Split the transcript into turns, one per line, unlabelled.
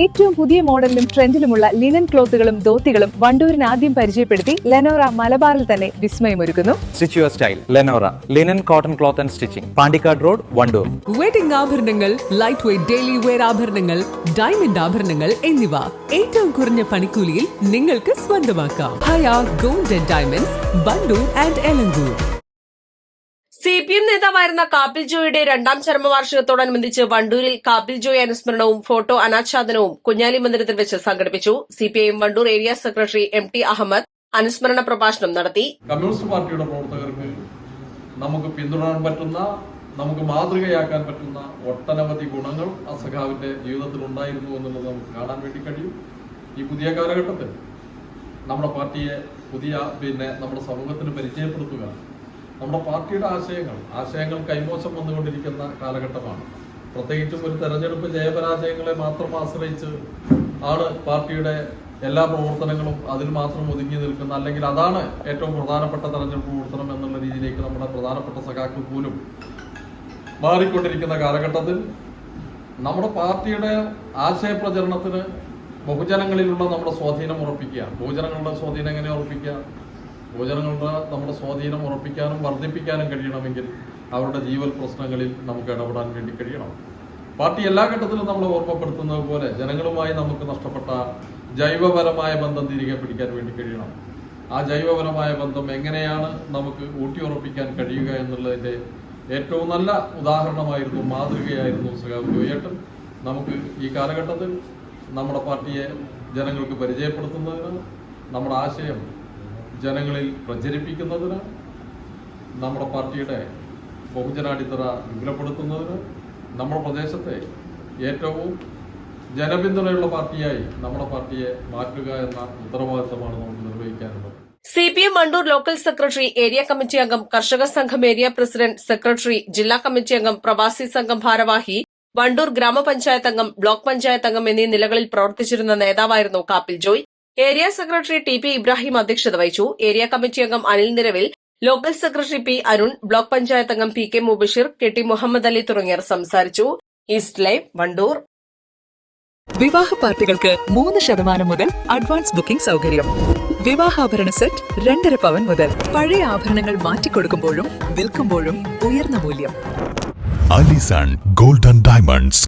ഏറ്റവും പുതിയ മോഡലിലും ട്രെൻഡിലുമുള്ള ലിനൻ ക്ലോത്തുകളും ധോത്തികളും വണ്ടൂരിന് ആദ്യം പരിചയപ്പെടുത്തി ലെനോറ മലബാറിൽ തന്നെ വിസ്മയമൊരുക്കുന്നു.
Stitch your style Lenora linen cotton cloth and stitching, Pandikkad road, Wandoor.
Wedding ആഭരണങ്ങൾ, ലൈറ്റ് വെയ്റ്റ് ഡെയിലി വെയർ ആഭരണങ്ങൾ, ഡയമണ്ട് ആഭരണങ്ങൾ എന്നിവ ഏറ്റവും കുറഞ്ഞ പണിക്കൂലിയിൽ നിങ്ങൾക്ക് സ്വന്തമാക്കാം. Haya gold and diamonds, Wandoor and Elankur.
CPM നേതാവായിരുന്ന കാപ്പിൽ ജോയിയുടെ രണ്ടാം ചരമവാർഷികത്തോടനുബന്ധിച്ച് വണ്ടൂരിൽ കാപ്പിൽ ജോയ് അനുസ്മരണവും ഫോട്ടോ അനാച്ഛാദനവും കുഞ്ഞാലി മന്ദിരത്തിൽ വെച്ച് സംഘടിപ്പിച്ചു. CPIM Wandoor area secretary MT Ahammad അനുസ്മരണ പ്രഭാഷണം നടത്തി.
കമ്മ്യൂണിസ്റ്റ് പാർട്ടിയുടെ പ്രവർത്തകർക്ക് നമുക്ക് പിന്തുടരാൻ പറ്റുന്ന, നമുക്ക് മാതൃകയാക്കാൻ പറ്റുന്ന ഒട്ടനവധി ഗുണങ്ങൾ ആ സഖാവിന്റെ ജീവിതത്തിൽ ഉണ്ടായിരുന്നു എന്നുള്ളത് നമുക്ക് കാണാൻ വേണ്ടി കഴിയും. ഈ പുതിയ കാലഘട്ടത്തിൽ നമ്മുടെ പാർട്ടിയെ നമ്മുടെ സമൂഹത്തിന് പരിചയപ്പെടുത്തുക, നമ്മുടെ പാർട്ടിയുടെ ആശയങ്ങൾ കൈമോശം വന്നുകൊണ്ടിരിക്കുന്ന കാലഘട്ടമാണ്. പ്രത്യേകിച്ചും ഒരു തെരഞ്ഞെടുപ്പ് ജയപരാജയങ്ങളെ മാത്രം ആശ്രയിച്ച് ആണ് പാർട്ടിയുടെ എല്ലാ പ്രവർത്തനങ്ങളും അതിൽ മാത്രം ഒതുങ്ങി നിൽക്കുന്ന, അല്ലെങ്കിൽ അതാണ് ഏറ്റവും പ്രധാനപ്പെട്ട തെരഞ്ഞെടുപ്പ് പ്രവർത്തനം എന്നുള്ള രീതിയിലേക്ക് നമ്മുടെ പ്രധാനപ്പെട്ട സഖാക്കൾ പോലും മാറിക്കൊണ്ടിരിക്കുന്ന കാലഘട്ടത്തിൽ നമ്മുടെ പാർട്ടിയുടെ ആശയപ്രചരണത്തിന് ബഹുജനങ്ങളിലുള്ള നമ്മുടെ സ്വാധീനം ഉറപ്പിക്കുക. ബഹുജനങ്ങളുടെ സ്വാധീനം എങ്ങനെ ഉറപ്പിക്കുക? ബഹുജനങ്ങളുടെ നമ്മുടെ സ്വാധീനം ഉറപ്പിക്കാനും വർദ്ധിപ്പിക്കാനും കഴിയണമെങ്കിൽ അവരുടെ ജീവൽ പ്രശ്നങ്ങളിൽ നമുക്ക് ഇടപെടാൻ വേണ്ടി കഴിയണം. പാർട്ടി എല്ലാ ഘട്ടത്തിലും നമ്മൾ ഓർമ്മപ്പെടുത്തുന്നത് പോലെ ജനങ്ങളുമായി നമുക്ക് നഷ്ടപ്പെട്ട ജൈവപരമായ ബന്ധം തിരികെ പിടിക്കാൻ വേണ്ടി കഴിയണം. ആ ജൈവപരമായ ബന്ധം എങ്ങനെയാണ് നമുക്ക് ഊട്ടിയുറപ്പിക്കാൻ കഴിയുക എന്നുള്ളതിൻ്റെ ഏറ്റവും നല്ല ഉദാഹരണമായിരുന്നു, മാതൃകയായിരുന്നു സഖാവ് ജോയേട്ടൻ. നമുക്ക് ഈ കാലഘട്ടത്തിൽ നമ്മുടെ പാർട്ടിയെ ജനങ്ങൾക്ക് പരിചയപ്പെടുത്തുന്നതിന്, നമ്മുടെ ആശയം ജനങ്ങളിൽ പ്രചരിപ്പിക്കുന്നതിന്, നമ്മുടെ പാർട്ടിയുടെ ബഹുജനാടിത്തറ വിപുലപ്പെടുത്തുന്നതിന്, നമ്മുടെ പ്രദേശത്തെ ഏറ്റവും ജനപിന്തുണയുള്ള പാർട്ടിയായി നമ്മുടെ പാർട്ടിയെ മാറ്റുക എന്ന ഉത്തരവാദിത്തമാണ് നമുക്ക് നിർവഹിക്കാനുള്ളത്.
CPM Wandoor local secretary, area committee അംഗം, കർഷക സംഘം ഏരിയ പ്രസിഡന്റ്, സെക്രട്ടറി, ജില്ലാ കമ്മിറ്റി അംഗം, പ്രവാസി സംഘം ഭാരവാഹി, വണ്ടൂർ ഗ്രാമപഞ്ചായത്ത് അംഗം, ബ്ലോക്ക് പഞ്ചായത്ത് അംഗം എന്നീ നിലകളിൽ പ്രവർത്തിച്ചിരുന്ന നേതാവായിരുന്നു Kappil Joy. Area secretary TP Ibrahim അധ്യക്ഷത വഹിച്ചു. ഏരിയ കമ്മിറ്റി അംഗം Anil Niravil, local secretary P Arun, block panchayat അംഗം PK മുബഷിർ, KT മുഹമ്മദ് അലി തുടങ്ങിയവർ സംസാരിച്ചു. East live Wandoor.
വിവാഹ പാർട്ടികൾക്ക് 3% മുതൽ അഡ്വാൻസ് ബുക്കിംഗ് സൗകര്യം. വിവാഹാഭരണ സെറ്റ് 2.5 പവൻ മുതൽ. പഴയ ആഭരണങ്ങൾ മാറ്റിക്കൊടുക്കുമ്പോഴും വിൽക്കുമ്പോഴും ഉയർന്ന മൂല്യം.
Allison gold and diamonds,